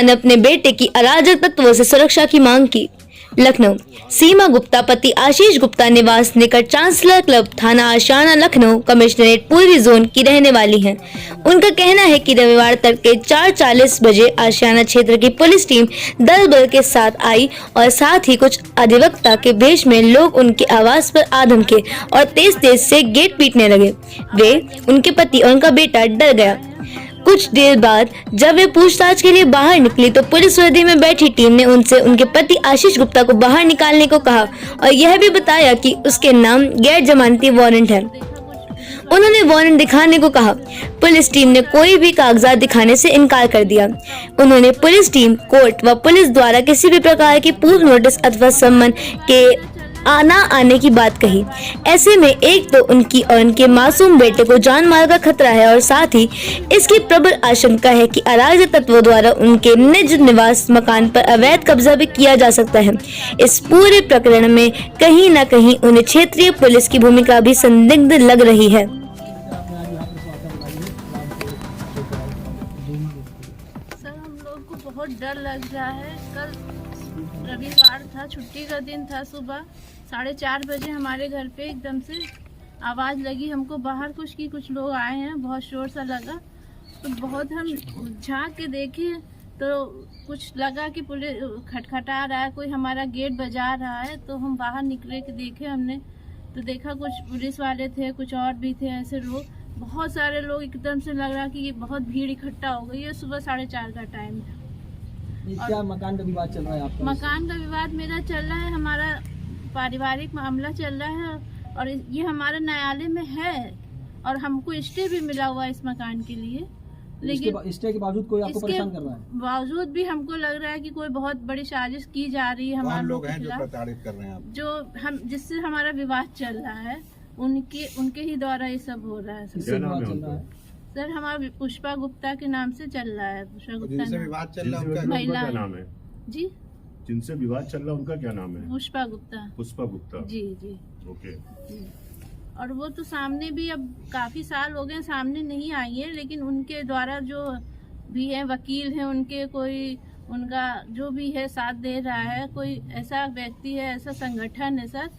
ने अपने बेटे की अराजक तत्वों से सुरक्षा की मांग की। लखनऊ, सीमा गुप्ता पति आशीष गुप्ता निवास निकट चांसलर क्लब थाना आशियाना लखनऊ कमिश्नरेट पूर्वी जोन की रहने वाली हैं। उनका कहना है कि रविवार तड़के 4:40 बजे आशियाना क्षेत्र की पुलिस टीम दल बल के साथ आई और साथ ही कुछ अधिवक्ता के भेष में लोग उनके आवास पर आ धमके और तेज से गेट पीटने लगे। वे, उनके पति और उनका बेटा डर गया। कुछ देर बाद जब वे पूछताछ के लिए बाहर निकली तो पुलिस वर्दी में बैठी टीम ने उनसे उनके पति आशीष गुप्ता को बाहर निकालने को कहा और यह भी बताया कि उसके नाम गैर जमानती वारंट है। उन्होंने वारंट दिखाने को कहा। पुलिस टीम ने कोई भी कागजात दिखाने से इनकार कर दिया। उन्होंने पुलिस टीम, कोर्ट व पुलिस द्वारा किसी भी प्रकार की पूर्व नोटिस अथवा सम्मन के आना आने की बात कही। ऐसे में एक तो उनकी और उनके मासूम बेटे को जान माल का खतरा है और साथ ही इसकी प्रबल आशंका है कि अराजक तत्वों द्वारा उनके निज निवास मकान पर अवैध कब्जा भी किया जा सकता है। इस पूरे प्रकरण में कहीं न कहीं उन्हें क्षेत्रीय पुलिस की भूमिका भी संदिग्ध लग रही है। सर, हम लोग को बहुत डर लग रहा है। कल रविवार था, छुट्टी का दिन था। सुबह 4:30 बजे हमारे घर पे एकदम से आवाज़ लगी हमको बाहर कुछ लोग आए हैं। बहुत शोर सा लगा तो बहुत हम झांक के देखे तो कुछ लगा कि पुलिस खटखटा रहा है, कोई हमारा गेट बजा रहा है। तो हम बाहर निकले के देखे हमने तो देखा कुछ पुलिस वाले थे, कुछ और भी थे ऐसे लोग, बहुत सारे लोग। एकदम से लग रहा कि बहुत भीड़ इकट्ठा हो गई है। सुबह 4:30 का टाइम है। क्या मकान का विवाद चल रहा है आपका? मकान का विवाद मेरा चल रहा है, हमारा पारिवारिक मामला चल रहा है और ये हमारा न्यायालय में है और हमको स्टे भी मिला हुआ है इस मकान के लिए। लेकिन स्टे के बावजूद कोई आपको परेशान कर रहा है? बावजूद भी हमको लग रहा है कि कोई बहुत बड़ी साजिश की जा रही है हमारे लोग के खिलाफ, प्रताड़ित कर रहे हैं आप। जो हम जिससे हमारा विवाद चल रहा है उनके ही द्वारा ये सब हो रहा है। सर, हमारा पुष्पा गुप्ता के नाम से चल रहा है। पुष्पा गुप्ता जिनसे विवाद चल रहा है उनका महिला नाम है जी। जिनसे विवाद चल रहा है उनका क्या नाम है? पुष्पा गुप्ता। पुष्पा गुप्ता जी जी। ओके। और वो तो सामने भी अब काफी साल हो गए सामने नहीं आई है, लेकिन उनके द्वारा जो भी है वकील है उनके, कोई उनका जो भी है साथ दे रहा है। कोई ऐसा व्यक्ति है, ऐसा संगठन है सर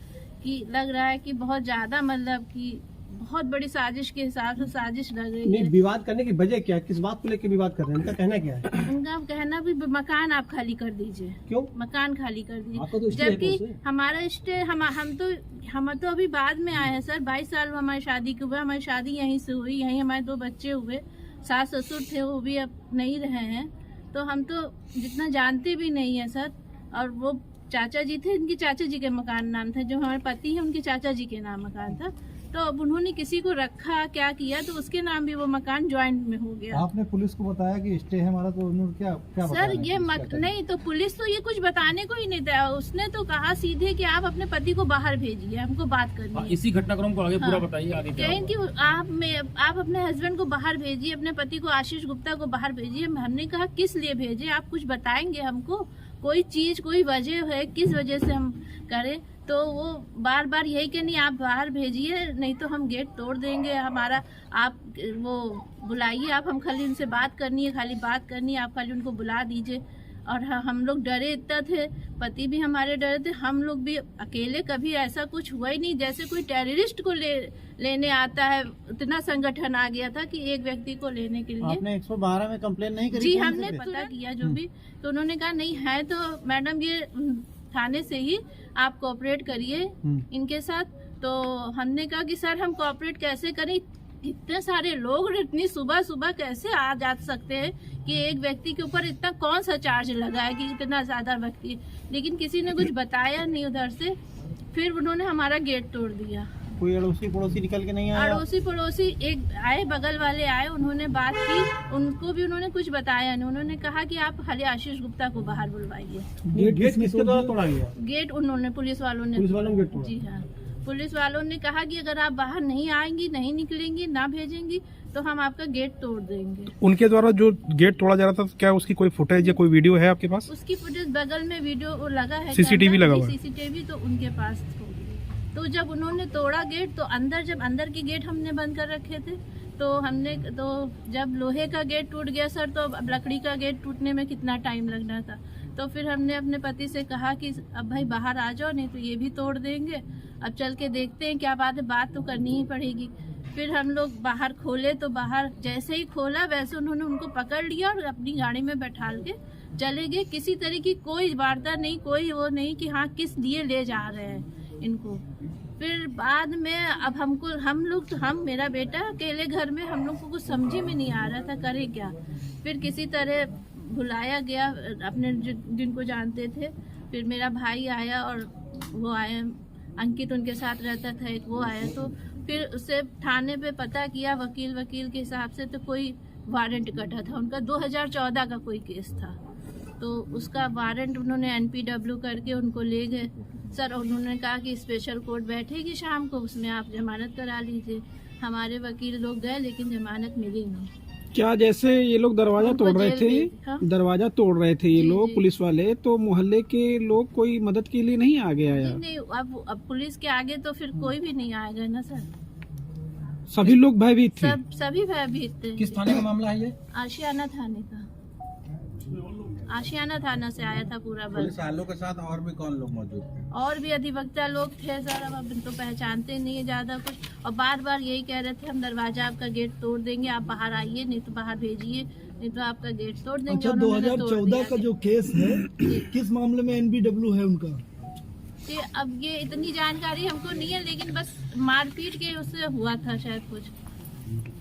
कि लग रहा है कि बहुत ज्यादा मतलब कि बहुत बड़ी साजिश के हिसाब से साजिश लग रही है। विवाद करने की वजह क्या है? किस बात को लेकर विवाद कर रहे हैं? उनका कहना क्या है? उनका कहना भी मकान आप खाली कर दीजिए। क्यों? मकान खाली कर आपका तो दीजिए, स्टे है जबकि हमारा स्टे हम तो अभी बाद में आए हैं सर। 22 साल हमारी शादी के हुए, हमारी शादी यहीं से हुई, यहीं हमारे 2 बच्चे हुए। सास ससुर थे वो भी अब नहीं रहे हैं, तो हम तो जितना जानते भी नहीं है सर। और वो चाचा जी थे, इनके चाचा जी के मकान नाम था, जो हमारे पति है उनके चाचा जी के नाम मकान था। तो अब उन्होंने किसी को रखा क्या किया तो उसके नाम भी वो मकान ज्वाइंट में हो गया। आपने पुलिस को बताया कि स्टे है हमारा, तो उन्होंने क्या सर ये नहीं तो पुलिस तो ये कुछ बताने को ही नहीं था। उसने तो कहा सीधे कि आप अपने पति को बाहर भेजिए, हमको बात करनी है। इसी घटनाक्रम को आगे पूरा बताइए। आगे कहें कि आप अपने हस्बैंड को बाहर भेजिए, अपने पति को आशीष गुप्ता को बाहर भेजिए। हमने कहा किस लिए भेजे, आप कुछ बताएंगे हमको, कोई चीज कोई वजह है किस वजह से हम करें? तो वो बार बार यही कि नहीं आप बाहर भेजिए, नहीं तो हम गेट तोड़ देंगे हमारा। आप वो बुलाइए, आप हम खाली उनसे बात करनी है, खाली बात करनी है, आप खाली उनको बुला दीजिए। और हम लोग डरे इतना थे, पति भी हमारे डरे थे, हम लोग भी अकेले। कभी ऐसा कुछ हुआ ही नहीं जैसे कोई टेररिस्ट को लेने आता है। इतना संगठन आ गया था कि एक व्यक्ति को लेने के लिए। आपने 112 में कंप्लेन नहीं करी? जी हमने पता किया जो भी, तो उन्होंने कहा नहीं है तो मैडम ये थाने से ही आप कोऑपरेट करिए इनके साथ। तो हमने कहा कि सर हम कोऑपरेट कैसे करें, इतने सारे लोग इतनी सुबह सुबह कैसे आ जा सकते हैं कि एक व्यक्ति के ऊपर इतना कौन सा चार्ज लगा है कि इतना ज्यादा व्यक्ति। लेकिन किसी ने कुछ बताया नहीं उधर से। फिर उन्होंने हमारा गेट तोड़ दिया। कोई अड़ोसी पड़ोसी निकल के नहीं आया? अड़ोसी पड़ोसी एक आए, बगल वाले आए, उन्होंने बात की, उनको भी उन्होंने कुछ बताया नहीं। उन्होंने कहा कि आप खाली आशीष गुप्ता को बाहर बुलवाइए। गेट किसके द्वारा तोड़ा गया? गेट उन्होंने पुलिस वालों ने गेट तोड़ा? जी हाँ, पुलिस वालों ने कहा कि अगर आप बाहर नहीं आएंगी, नहीं निकलेंगी, ना भेजेंगी तो हम आपका गेट तोड़ देंगे। उनके द्वारा जो गेट तोड़ा जा रहा था, क्या उसकी कोई फुटेज या कोई वीडियो है आपके पास? उसकी फुटेज बगल में वीडियो लगा है, सीसीटीवी लगा हुआ है। सीसीटीवी तो उनके पास तो जब उन्होंने तोड़ा गेट तो जब अंदर के गेट हमने बंद कर रखे थे तो जब लोहे का गेट टूट गया सर, तो अब लकड़ी का गेट टूटने में कितना टाइम लगना था। तो फिर हमने अपने पति से कहा कि अब भाई बाहर आ जाओ, नहीं तो ये भी तोड़ देंगे, अब चल के देखते हैं क्या बात है, बात तो करनी ही पड़ेगी। फिर हम लोग बाहर खोले, तो बाहर जैसे ही खोला वैसे उन्होंने उनको पकड़ लिया और अपनी गाड़ी में बैठा के चले गए। किसी तरह की कोई वार्ता नहीं, कोई वो नहीं कि हाँ किस लिए ले जा रहे हैं इनको। फिर बाद में अब हम मेरा बेटा अकेले घर में, हम लोग को कुछ समझ में नहीं आ रहा था करे क्या। फिर किसी तरह बुलाया गया अपने जिनको जानते थे। फिर मेरा भाई आया और वो आया, अंकित उनके साथ रहता था एक, वो आया। तो फिर उससे थाने पे पता किया वकील के हिसाब से, तो कोई वारंट कटा था उनका, 2014 का कोई केस था। तो उसका वारंट उन्होंने NPW करके उनको ले गए सर। उन्होंने कहा कि स्पेशल कोर्ट बैठेगी शाम को, उसमें आप जमानत करा लीजिए। हमारे वकील लोग गए लेकिन जमानत मिली नहीं। क्या जैसे ये लोग दरवाजा उनको तोड़ रहे जेल थे, भेज- हाँ? दरवाजा तोड़ रहे थे ये जी, लोग जी। पुलिस वाले, तो मोहल्ले के लोग कोई मदद के लिए नहीं आगे आया? नहीं, अब पुलिस के आगे तो फिर कोई भी नहीं आएगा ना सर। सभी लोग भयभीत थे। सभी भयभीत थे। किस थाने का मामला है ये? आशियाना थाने का, आशियाना थाना से आया था पूरा बल। पुलिस वालों के साथ और भी कौन लोग मौजूद थे? और भी अधिवक्ता लोग थे सर, अब तो पहचानते नहीं है ज्यादा कुछ। और बार बार यही कह रहे थे हम दरवाजा आपका गेट तोड़ देंगे, आप बाहर आइए, नहीं तो बाहर भेजिए, नहीं तो आपका गेट तोड़ देंगे। अच्छा, और उन्होंने तोड़ 2014 दिया। का जो केस है, किस मामले में NPW है उनका? अब ये इतनी जानकारी हमको नहीं है, लेकिन बस मारपीट के उससे हुआ था शायद कुछ।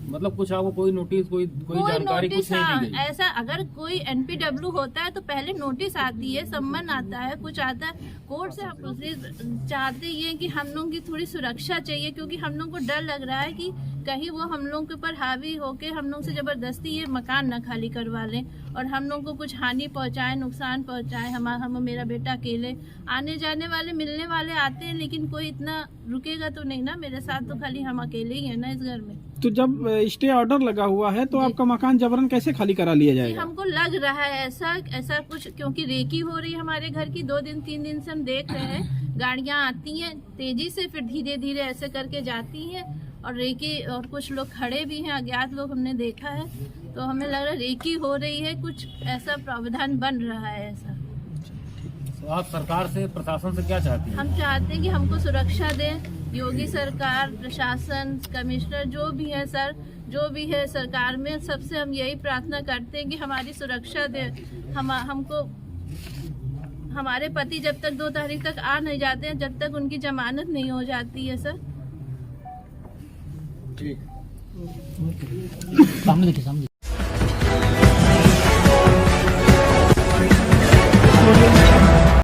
मतलब कुछ आपको कोई नोटिस, कोई जानकारी कुछ नहीं हाँ, दी गई? ऐसा अगर कोई NPW होता है तो पहले नोटिस आती है, सम्मन आता है, कुछ आता है कोर्ट से। हम चाहते ये कि हम लोग की थोड़ी सुरक्षा चाहिए, क्योंकि हम लोग को डर लग रहा है कि कहीं वो हम लोग के ऊपर हावी होके हम लोग से जबरदस्ती ये मकान न खाली करवा लें और हम लोग को कुछ हानि पहुंचाए, नुकसान पहुंचाए। हम मेरा बेटा अकेले, आने जाने वाले मिलने वाले आते हैं, लेकिन कोई इतना रुकेगा तो नहीं ना मेरे साथ, तो खाली हम अकेले ही है ना इस घर में। तो जब स्टे ऑर्डर लगा हुआ है तो आपका मकान जबरन कैसे खाली करा लिया जाएगा? हमको लग रहा है ऐसा कुछ, क्योंकि रेकी हो रही है हमारे घर की 2-3 दिन से हम देख रहे हैं। गाड़ियां आती हैं तेजी से, फिर धीरे धीरे ऐसे करके जाती हैं, और रेकी, और कुछ लोग खड़े भी हैं, अज्ञात लोग हमने देखा है। तो हमें लग रहा है रेकी हो रही है, कुछ ऐसा प्रावधान बन रहा है ऐसा। तो आप सरकार से, प्रशासन से क्या चाहती हैं? हम चाहते हैं कि हमको सुरक्षा दें योगी सरकार, प्रशासन, कमिश्नर जो भी है सर, जो भी है सरकार में, सबसे हम यही प्रार्थना करते हैं कि हमारी सुरक्षा दे। हमको हमारे पति जब तक 2 तारीख तक आ नहीं जाते हैं, जब तक उनकी जमानत नहीं हो जाती है सर। ठीक। सामने देखिए, सामने।